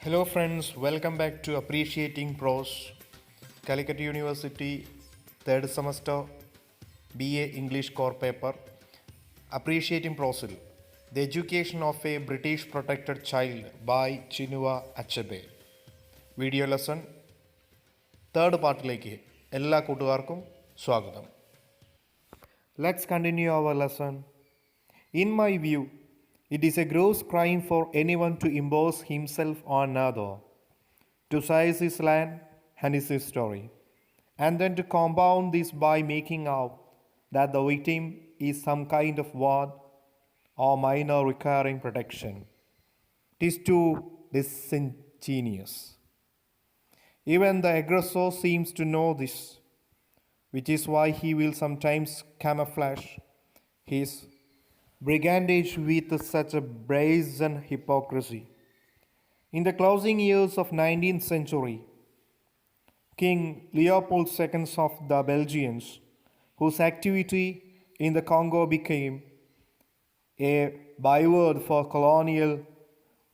Hello, friends. Welcome back to Appreciating Prose, Calicut University, third semester, BA English core paper. Appreciating Prose, The Education of a British Protected Child by Chinua Achebe. Video lesson third പാർട്ടിലേക്ക് എല്ലാ കൂട്ടുകാർക്കും സ്വാഗതം. Let's continue our lesson. In my view, it is a gross crime for anyone to impose himself on another, to seize his land and his history, and then to compound this by making out that the victim is some kind of ward or minor requiring protection. It is too disingenuous. Even the aggressor seems to know this, which is why he will sometimes camouflage his brigandage with such a brazen hypocrisy. In the closing years of 19th century, King Leopold II of the Belgians, whose activity in the Congo became a byword for colonial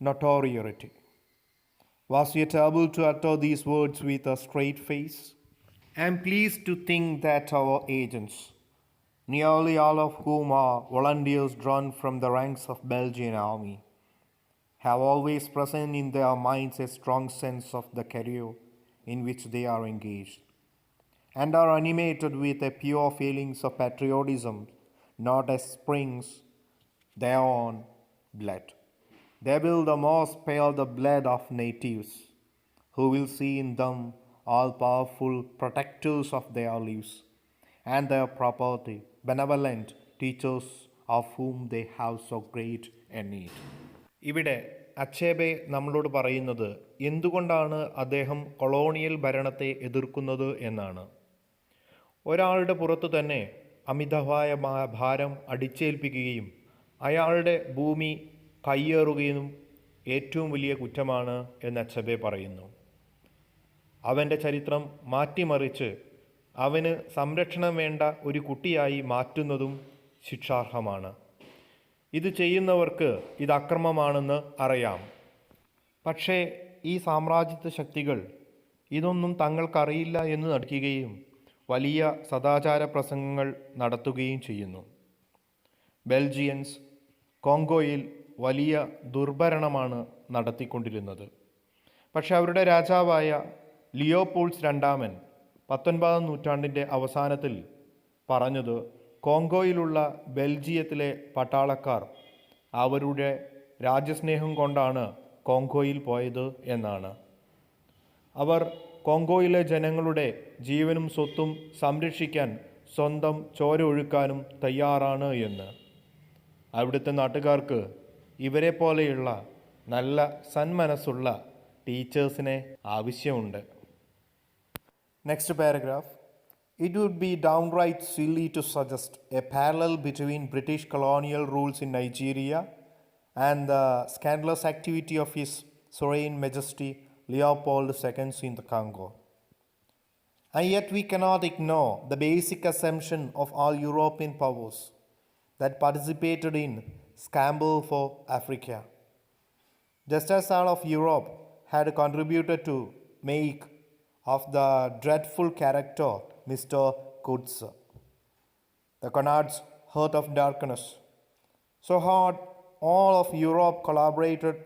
notoriety, was yet able to utter these words with a straight face. I am pleased to think that our agents, nearly all of whom are volunteers drawn from the ranks of Belgian army, have always present in their minds a strong sense of the career in which they are engaged, and are animated with a pure feelings of patriotism, not as springs their own blood. They will the more spare the blood of natives, who will see in them all powerful protectors of their lives and their property, benevolent teachers of whom they have so great a need. ഇവിടെ Achebe നമ്മളോട് പറയുന്നത് എന്തുകൊണ്ടാണ് അദ്ദേഹം colonial ഭരണത്തെ എതിർക്കുന്നത് എന്നാണ്. ഒരാളുടെ പുറത്തു തന്നെ അമിതമായ ഭാരം അടിച്ചേൽപ്പിക്കുകയും അയാളുടെ ഭൂമി കയ്യേറുകയും ഏറ്റവും വലിയ കുറ്റമാണ് എന്ന് അച്ചബെ പറയുന്നു. അവൻ്റെ ചരിത്രം മാറ്റിമറിച്ച് അവന് സംരക്ഷണം വേണ്ട ഒരു കുട്ടിയായി മാറ്റുന്നതും ശിക്ഷാർഹമാണ്. ഇത് ചെയ്യുന്നവർക്ക് ഇത് അക്രമമാണെന്ന് അറിയാം. പക്ഷേ ഈ സാമ്രാജ്യത്വ ശക്തികൾ ഇതൊന്നും തങ്ങൾക്കറിയില്ല എന്ന് നടിക്കുകയും വലിയ സദാചാര പ്രസംഗങ്ങൾ നടത്തുകയും ചെയ്യുന്നു. ബെൽജിയൻസ് കോങ്കോയിൽ വലിയ ദുർഭരണമാണ് നടത്തിക്കൊണ്ടിരുന്നത്. പക്ഷെ അവരുടെ രാജാവായ ലിയോപോൾസ് രണ്ടാമൻ 19ാം നൂറ്റാണ്ടിൻ്റെ അവസാനത്തിൽ പറഞ്ഞത് കോങ്കോയിലുള്ള ബെൽജിയത്തിലെ പട്ടാളക്കാർ അവരുടെ രാജ്യസ്നേഹം കൊണ്ടാണ് കോങ്കോയിൽ പോയത് എന്നാണ്. അവർ കോങ്കോയിലെ ജനങ്ങളുടെ ജീവനും സ്വത്തും സംരക്ഷിക്കാൻ സ്വന്തം ചോര ഒഴുക്കാനും തയ്യാറാണ് എന്ന്. അവിടുത്തെ നാട്ടുകാർക്ക് ഇവരെ പോലെയുള്ള നല്ല സന്മനസ്സുള്ള ടീച്ചേഴ്സിനെ ആവശ്യമുണ്ട്. Next paragraph. It would be downright silly to suggest a parallel between British colonial rules in Nigeria and the scandalous activity of His Serene Majesty Leopold II in the Congo. And yet we cannot ignore the basic assumption of all European powers that participated in scramble for Africa. Just as all of Europe had contributed to make of the dreadful character Mr. Coates, the Connard's heart of darkness, so hard all of Europe collaborated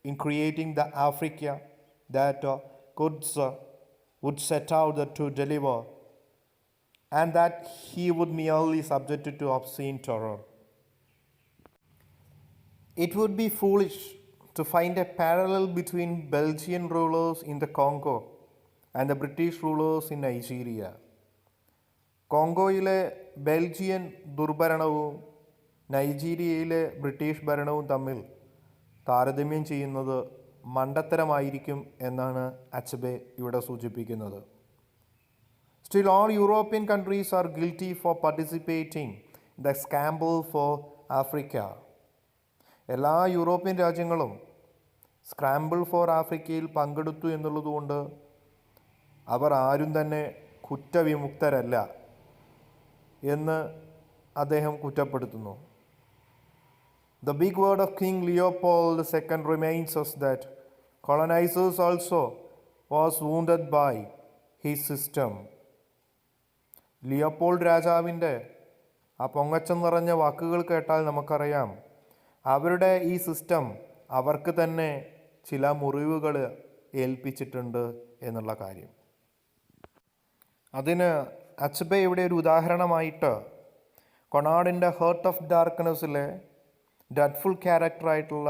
in creating the Africa that Coates would set out to deliver, and that he would merely subject it to obscene terror. It would be foolish to find a parallel between Belgian rulers in the Congo and the British rulers in Nigeria. കോങ്കോയിലെ Belgian ദുർഭരണവും നൈജീരിയയിലെ British ഭരണവും തമ്മിൽ താരതമ്യം ചെയ്യുന്നത് മണ്ടത്തരമായിരിക്കും എന്നാണ് Achebe ഇവിടെ സൂചിപ്പിക്കുന്നത്. Still, all European countries are guilty for participating in the scramble for Africa. എല്ലാ യൂറോപ്യൻ രാജ്യങ്ങളും സ്ക്രാമ്പിൾ ഫോർ ആഫ്രിക്കയിൽ പങ്കെടുത്തു എന്നുള്ളതുകൊണ്ട് അവർ ആരും തന്നെ കുറ്റവിമുക്തരല്ല എന്ന് അദ്ദേഹം കുറ്റപ്പെടുത്തുന്നു. The big word of King Leopold II reminds us that colonizers also was wounded by his system. Leopold രാജാവിൻ്റെ ആ പൊങ്ങച്ചം നിറഞ്ഞ വാക്കുകൾ കേട്ടാൽ നമുക്കറിയാം അവരുടെ ഈ സിസ്റ്റം അവർക്ക് തന്നെ ചില മുറിവുകൾ ഏൽപ്പിച്ചിട്ടുണ്ട് എന്നുള്ള കാര്യം. അതിന് അച്ബെ ഇവിടെ ഒരു ഉദാഹരണമായിട്ട് കൊണാർഡിൻ്റെ ഹേർട്ട് ഓഫ് ഡാർക്ക്നെസ്സിലെ ഡ്രെഡ്ഫുൾ ക്യാരക്ടറായിട്ടുള്ള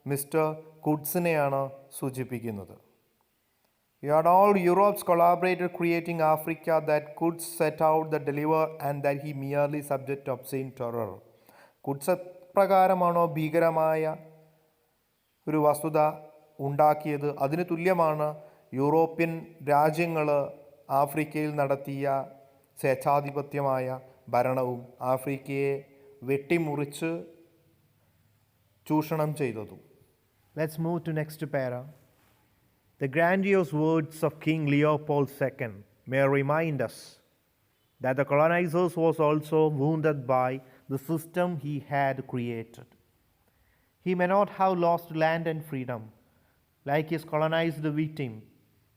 മിസ്റ്റർ കുഡ്സിനെയാണ് സൂചിപ്പിക്കുന്നത്. You had all Europe's collaborated creating Africa that Quds set out the deliver and that he merely subject to obscene terror. കുഡ്സ് പ്രകാരമാണോ ഭീകരമായ ഒരു വസ്തുത ഉണ്ടാക്കിയത് അതിന് തുല്യമാണ് യൂറോപ്യൻ രാജ്യങ്ങൾ ആഫ്രിക്കയിൽ നടത്തിയ സ്വേച്ഛാധിപത്യമായ ഭരണവും ആഫ്രിക്കയെ വെട്ടിമുറിച്ച് ചൂഷണം ചെയ്തതും. Let's move to next para. The grandiose words of King Leopold II may remind us that the colonizers was also wounded by the system he had created. He may not have lost land and freedom like his colonized victim,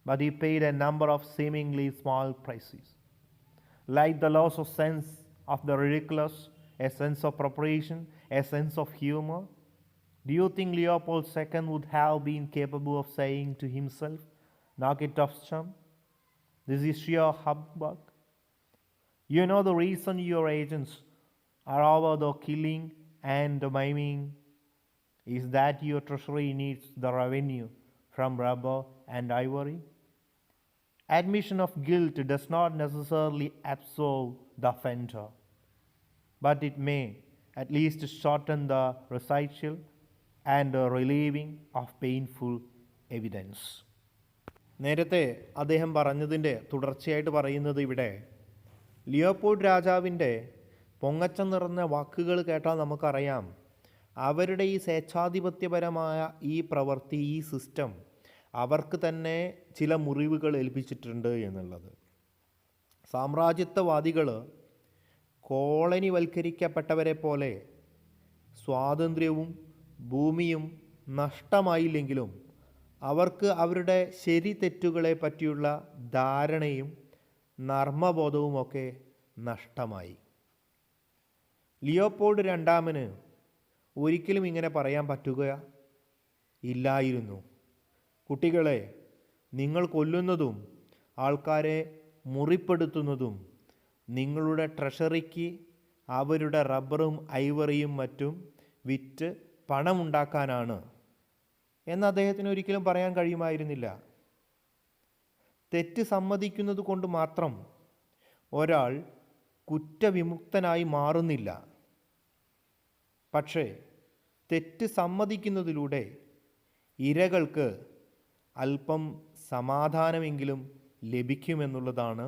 but he paid a number of seemingly small prices, like the loss of sense of the ridiculous, a sense of proportion, a sense of humor. Do you think Leopold II would have been capable of saying to himself, "Knock it off, chum, this is sheer humbug"? You know the reason your agents are over the killing and maiming is that your treasury needs the revenue from rubber and ivory. Admission of guilt does not necessarily absolve the offender, but it may at least shorten the recital and relieving of painful evidence. നേരത്തെ അദ്ദേഹം പറഞ്ഞതിൻ്റെ തുടർച്ചയായിട്ട് പറയുന്നത് ഇവിടെ Leopold രാജാവിൻ്റെ പൊങ്ങച്ചം നിറഞ്ഞ വാക്കുകൾ കേട്ടാൽ നമുക്കറിയാം അവരുടെ ഈ സ്വേച്ഛാധിപത്യപരമായ ഈ പ്രവൃത്തി ഈ സിസ്റ്റം അവർക്ക് തന്നെ ചില മുറിവുകൾ ഏൽപ്പിച്ചിട്ടുണ്ട് എന്നുള്ളത്. സാമ്രാജ്യത്വവാദികൾ കോളനിവൽക്കരിക്കപ്പെട്ടവരെ പോലെ സ്വാതന്ത്ര്യവും ഭൂമിയും നഷ്ടമായില്ലെങ്കിലും അവർക്ക് അവരുടെ ശരി തെറ്റുകളെ പറ്റിയുള്ള ധാരണയും നർമ്മബോധവുമൊക്കെ നഷ്ടമായി. ലിയോപോൾഡ് രണ്ടാമന് ഒരിക്കലും ഇങ്ങനെ പറയാൻ പറ്റുക ഇല്ലായിരുന്നു. കുട്ടികളെ, നിങ്ങൾ കൊല്ലുന്നതും ആൾക്കാരെ മുറിപ്പെടുത്തുന്നതും നിങ്ങളുടെ ട്രഷറിക്ക് അവരുടെ റബ്ബറും ഐവറിയും മറ്റും വിറ്റ് പണമുണ്ടാക്കാനാണ് എന്ന് അദ്ദേഹത്തിന് ഒരിക്കലും പറയാൻ കഴിയുമായിരുന്നില്ല. തെറ്റ് സമ്മതിക്കുന്നത് കൊണ്ട് മാത്രം ഒരാൾ കുറ്റവിമുക്തനായി മാറുന്നില്ല. പക്ഷേ തെറ്റ് സമ്മതിക്കുന്നതിലൂടെ ഇരകൾക്ക് അല്പം സമാധാനമെങ്കിലും ലഭിക്കുമെന്നുള്ളതാണ്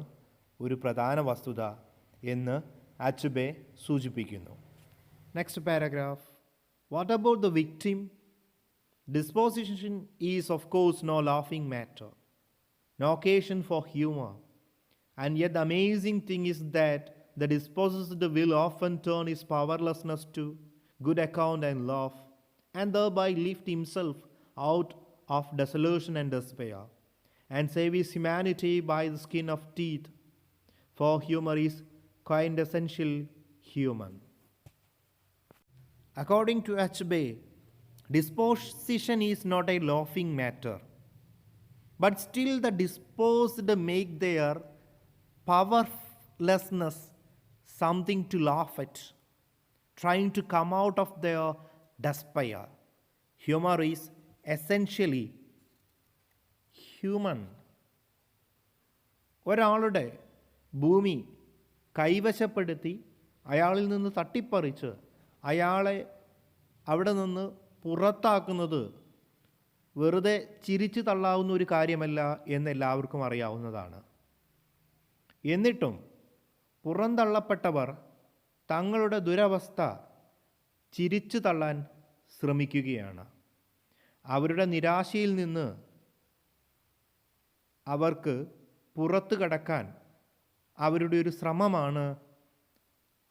ഒരു പ്രധാന വസ്തുത എന്ന് അച്ബെ സൂചിപ്പിക്കുന്നു. Next paragraph. What about the victim? Disposition is of course no laughing matter, no occasion for humor, and yet the amazing thing is that the dispossessed will often turn his powerlessness to good account and laugh, and thereby lift himself out of desolation and despair, and save his humanity by the skin of teeth, for humor is quintessential human. According to Achebe, disposition is not a laughing matter, but still the disposed make their powerlessness something to laugh at, trying to come out of their despair. Humor is essentially human. ഒരാളുടെ ഭൂമി കൈവശപ്പെടുത്തി അയാളിൽ നിന്ന് തട്ടിപ്പറിച്ച് അയാളെ അവിടെ നിന്ന് പുറത്താക്കുന്നത് വെറുതെ ചിരിച്ചു തള്ളാവുന്ന ഒരു കാര്യമല്ല എന്നെല്ലാവർക്കും അറിയാവുന്നതാണ്. എന്നിട്ടും പുറന്തള്ളപ്പെട്ടവർ തങ്ങളുടെ ദുരവസ്ഥ ചിരിച്ചു തള്ളാൻ ശ്രമിക്കുകയാണ്. അവരുടെ നിരാശയിൽ നിന്ന് അവർക്ക് പുറത്തു കടക്കാൻ അവരുടെ ഒരു ശ്രമമാണ്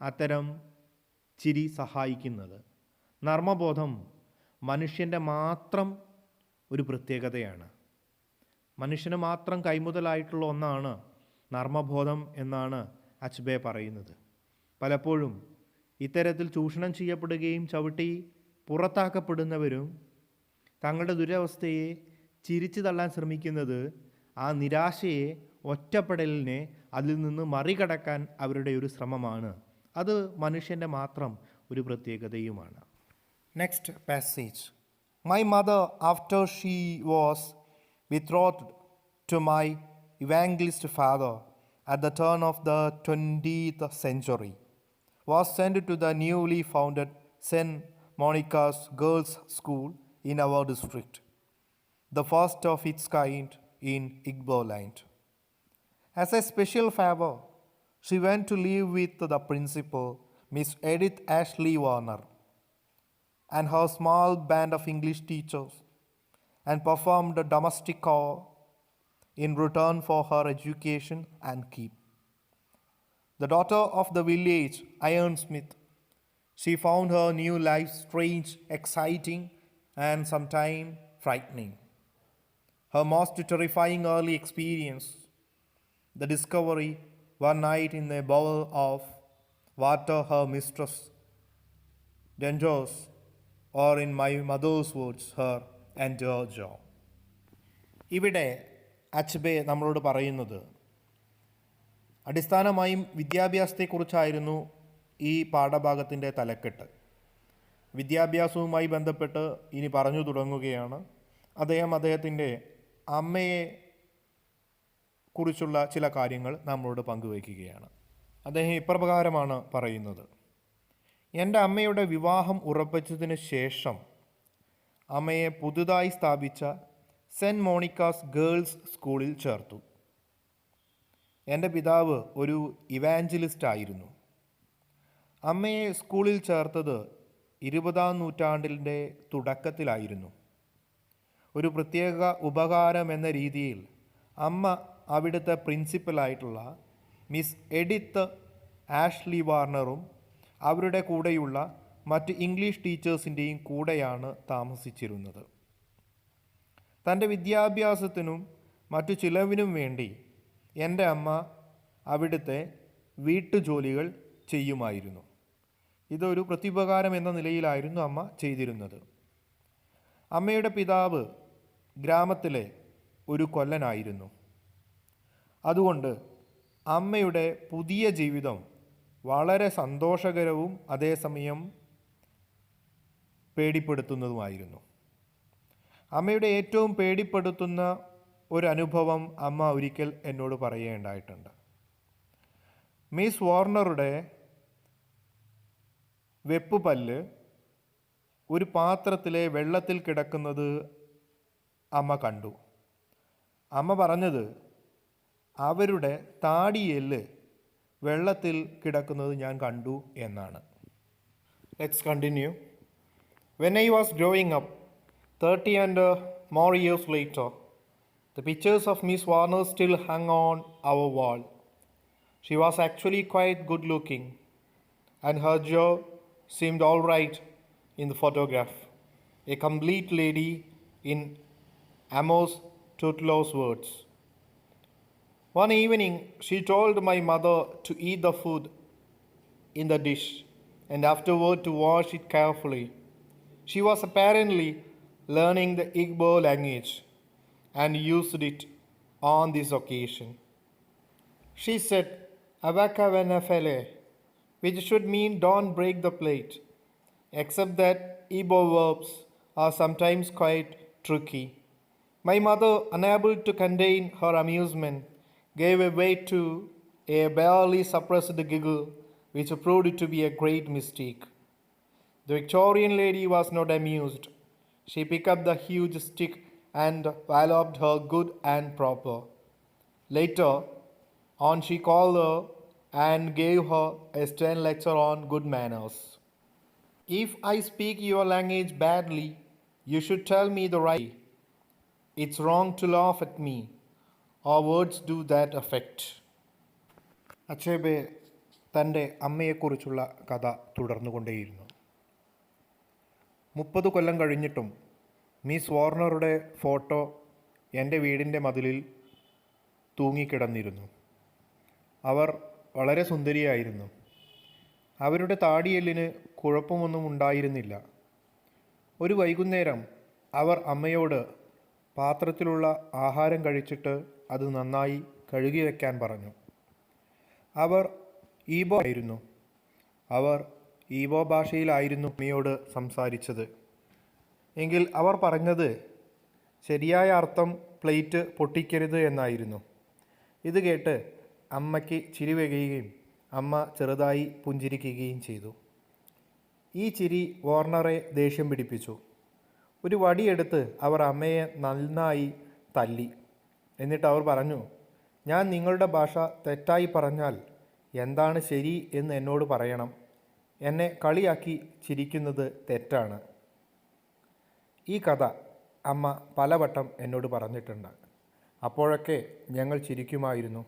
അത്തരം ചിരി സഹായിക്കുന്നത്. നർമ്മബോധം മനുഷ്യൻ്റെ മാത്രം ഒരു പ്രത്യേകതയാണ്. മനുഷ്യന് മാത്രം കൈമുതലായിട്ടുള്ള ഒന്നാണ് നർമ്മബോധം എന്നാണ് അച്ബെ പറയുന്നത്. പലപ്പോഴും ഇത്തരത്തിൽ ചൂഷണം ചെയ്യപ്പെടുകയും ചവിട്ടി പുറത്താക്കപ്പെടുന്നവരും തങ്ങളുടെ ദുരവസ്ഥയെ ചിരിച്ചു തള്ളാൻ ശ്രമിക്കുന്നത് ആ നിരാശയെ, ഒറ്റപ്പെടലിനെ അതിൽ നിന്ന് മറികടക്കാൻ അവരുടെ ഒരു ശ്രമമാണ്. അത് മനുഷ്യൻ്റെ മാത്രം ഒരു പ്രത്യേകതയുമാണ്. Next passage. My mother, after she was betrothed to my evangelist father at the turn of the 20th century, was sent to the newly founded St. Monica's Girls' School in our district, the first of its kind in Igboland. As a special favor, she went to live with the principal, Miss Edith Ashley Warner, and her small band of English teachers, and performed a domestic chore in return for her education and keep. The daughter of the village ironsmith, she found her new life strange, exciting, and sometimes frightening. Her most terrifying early experience, the discovery one night in a bowl of water her mistress dangers, or in my mother's words, her entire jaw. ഇവിടെ അച്ബെ നമ്മളോട് പറയുന്നത് അടിസ്ഥാനമായും വിദ്യാഭ്യാസത്തെക്കുറിച്ചായിരുന്നു ഈ പാഠഭാഗത്തിൻ്റെ തലക്കെട്ട്. വിദ്യാഭ്യാസവുമായി ബന്ധപ്പെട്ട് ഇനി പറഞ്ഞു തുടങ്ങുകയാണ്. അദ്ദേഹത്തിൻ്റെ അമ്മയെ കുറിച്ചുള്ള ചില കാര്യങ്ങൾ നമ്മളോട് പങ്കുവയ്ക്കുകയാണ്. അദ്ദേഹം ഇപ്രകാരമാണ് പറയുന്നത്: എൻ്റെ അമ്മയുടെ വിവാഹം ഉറപ്പിച്ചതിന് ശേഷം അമ്മയെ പുതുതായി സ്ഥാപിച്ച സെൻറ്റ് മോണിക്കാസ് ഗേൾസ് സ്കൂളിൽ ചേർത്തു. എൻ്റെ പിതാവ് ഒരു ഇവാഞ്ചലിസ്റ്റ് ആയിരുന്നു. അമ്മയെ സ്കൂളിൽ ചേർത്തത് 20ാം നൂറ്റാണ്ടിൻ്റെ തുടക്കത്തിലായിരുന്നു. ഒരു പ്രത്യേക ഉപകാരം എന്ന രീതിയിൽ അമ്മ അവിടുത്തെ പ്രിൻസിപ്പലായിട്ടുള്ള മിസ് എഡിത്ത് ആഷ്ലി വാർണറും അവരുടെ കൂടെയുള്ള മറ്റ് ഇംഗ്ലീഷ് ടീച്ചേഴ്സിൻ്റെയും കൂടെയാണ് താമസിച്ചിരുന്നത്. തൻ്റെ വിദ്യാഭ്യാസത്തിനും മറ്റു ചിലവിനും വേണ്ടി എൻ്റെ അമ്മ അവിടുത്തെ വീട്ടുജോലികൾ ചെയ്യുമായിരുന്നു. ഇതൊരു പ്രത്യുപകാരം എന്ന നിലയിലായിരുന്നു അമ്മ ചെയ്തിരുന്നത്. അമ്മയുടെ പിതാവ് ഗ്രാമത്തിലെ ഒരു കൊല്ലനായിരുന്നു. അതുകൊണ്ട് അമ്മയുടെ പുതിയ ജീവിതം വളരെ സന്തോഷകരവും അതേസമയം പേടിപ്പെടുത്തുന്നതുമായിരുന്നു. അമ്മയുടെ ഏറ്റവും പേടിപ്പെടുത്തുന്ന ഒരനുഭവം അമ്മ ഒരിക്കൽ എന്നോട് പറയുകയുണ്ടായിട്ടുണ്ട്. മിസ് വാർണറുടെ വെപ്പുപല്ല് ഒരു പാത്രത്തിലെ വെള്ളത്തിൽ കിടക്കുന്നത് അമ്മ കണ്ടു. അമ്മ പറഞ്ഞത് അവരുടെ താടിയെല്ല് വെള്ളത്തിൽ കിടക്കുന്നത് ഞാൻ കണ്ടു എന്നാണ്. Let's continue. When I was growing up, 30 and more years later, the pictures of Miss Warner still hung on our wall. She was actually quite good looking, and her jaw seemed all right in the photograph. A complete lady in Amos Tutlo's words. One evening, she told my mother to eat the food in the dish and afterward to wash it carefully. She was apparently learning the Igbo language and used it on this occasion. She said, "Avakavanafele," which should mean don't break the plate, except that Igbo verbs are sometimes quite tricky. My mother, unable to contain her amusement, gave way to a barely suppressed giggle, which proved to be a great mistake. The Victorian lady was not amused. She picked up the huge stick and walloped her good and proper. Later on, she called her and gave her a stern lecture on good manners. If I speak your language badly, you should tell me the right. It's wrong to laugh at me. Our words do that effect. Achebe തൻ്റെ അമ്മയെക്കുറിച്ചുള്ള കഥ തുടർന്നുകൊണ്ടേയിരുന്നു. 30 കൊല്ലം കഴിഞ്ഞിട്ടും miss വാർണറുടെ photo എൻ്റെ വീടിൻ്റെ മതിലിൽ തൂങ്ങിക്കിടന്നിരുന്നു. അവർ വളരെ സുന്ദരിയായിരുന്നു. അവരുടെ താടിയെല്ലിന് കുഴപ്പമൊന്നും ഉണ്ടായിരുന്നില്ല. ഒരു വൈകുന്നേരം അവർ അമ്മയോട് പാത്രത്തിലുള്ള ആഹാരം കഴിച്ചിട്ട് അത് നന്നായി കഴുകി വയ്ക്കാൻ പറഞ്ഞു. അവർ ഈബോ ആയിരുന്നു. അവർ ഈബോ ഭാഷയിലായിരുന്നു അമ്മയോട് സംസാരിച്ചത്. എങ്കിൽ അവർ പറഞ്ഞത് ശരിയായ അർത്ഥം പ്ലേറ്റ് പൊട്ടിക്കരുത് എന്നായിരുന്നു. ഇത് കേട്ട് അമ്മയ്ക്ക് ചിരി വരികയും അമ്മ ചെറുതായി പുഞ്ചിരിക്കുകയും ചെയ്തു. ഈ ചിരി വാർണറെ ദേഷ്യം പിടിപ്പിച്ചു. ഒരു വടിയെടുത്ത് അവർ അമ്മയെ നന്നായി തല്ലി. എന്നിട്ട് അവർ പറഞ്ഞു, ഞാൻ നിങ്ങളുടെ ഭാഷ തെറ്റായി പറഞ്ഞാൽ എന്താണ് ശരി എന്ന് എന്നോട് പറയണം. എന്നെ കളിയാക്കി ചിരിക്കുന്നത് തെറ്റാണ്. ഈ കഥ അമ്മ പലവട്ടം എന്നോട് പറഞ്ഞിട്ടുണ്ട്. അപ്പോഴൊക്കെ ഞങ്ങൾ ചിരിക്കുമായിരുന്നു.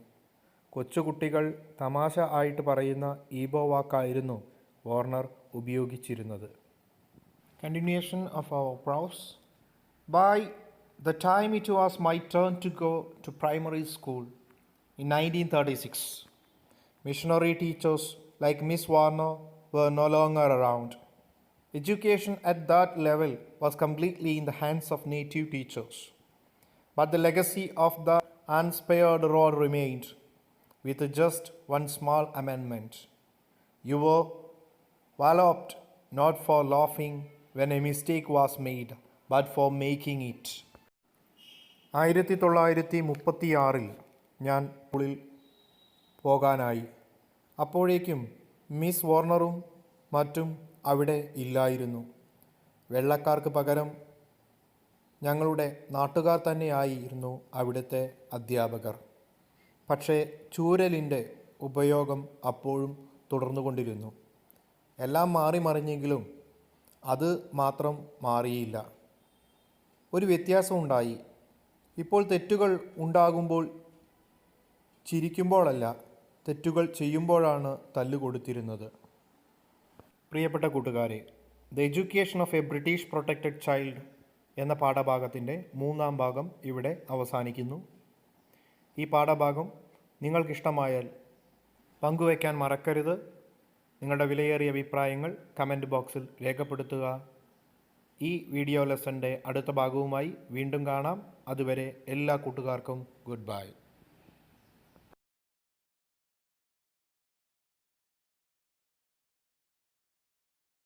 കൊച്ചുകുട്ടികൾ തമാശ ആയിട്ട് പറയുന്ന ഈബോ വാക്കായിരുന്നു വാർണർ ഉപയോഗിച്ചിരുന്നത്. Continuation of our prose. By the time it was my turn to go to primary school in 1936, missionary teachers like Miss Warner were no longer around. Education at that level was completely in the hands of native teachers. But the legacy of the unspared role remained, with just one small amendment. You were walloped not for laughing when a mistake was made, but for making it. 1936 ഞാൻ സ്കൂളിൽ പോകാനായി. അപ്പോഴേക്കും miss വാർണറും മറ്റും അവിടെ ഇല്ലായിരുന്നു. വെള്ളക്കാർക്ക് പകരം ഞങ്ങളുടെ നാട്ടുകാർ തന്നെയായിരുന്നു അവിടുത്തെ അധ്യാപകർ. പക്ഷേ ചൂരലിൻ്റെ ഉപയോഗം അപ്പോഴും തുടർന്നുകൊണ്ടിരുന്നു. എല്ലാം മാറി മറിഞ്ഞെങ്കിലും അത് മാത്രം മാറിയില്ല. ഒരു വ്യത്യാസമുണ്ടായി. ഇപ്പോൾ തെറ്റുകൾ ഉണ്ടാകുമ്പോൾ ചിരിക്കുമ്പോഴല്ല, തെറ്റുകൾ ചെയ്യുമ്പോഴാണ് തല്ലുകൊടുത്തിരുന്നത്. പ്രിയപ്പെട്ട കൂട്ടുകാരെ, the education of A British protected child എന്ന പാഠഭാഗത്തിൻ്റെ 3-ാം ഭാഗം ഇവിടെ അവസാനിക്കുന്നു. ഈ പാഠഭാഗം നിങ്ങൾക്കിഷ്ടമായാൽ പങ്കുവയ്ക്കാൻ മറക്കരുത്. നിങ്ങളുടെ വിലയേറിയ അഭിപ്രായങ്ങൾ കമൻറ്റ് ബോക്സിൽ രേഖപ്പെടുത്തുക. ഈ വീഡിയോ ലെസൻ്റെ അടുത്ത ഭാഗവുമായി വീണ്ടും കാണാം. അതുവരെ എല്ലാ കൂട്ടുകാർക്കും ഗുഡ് ബൈ.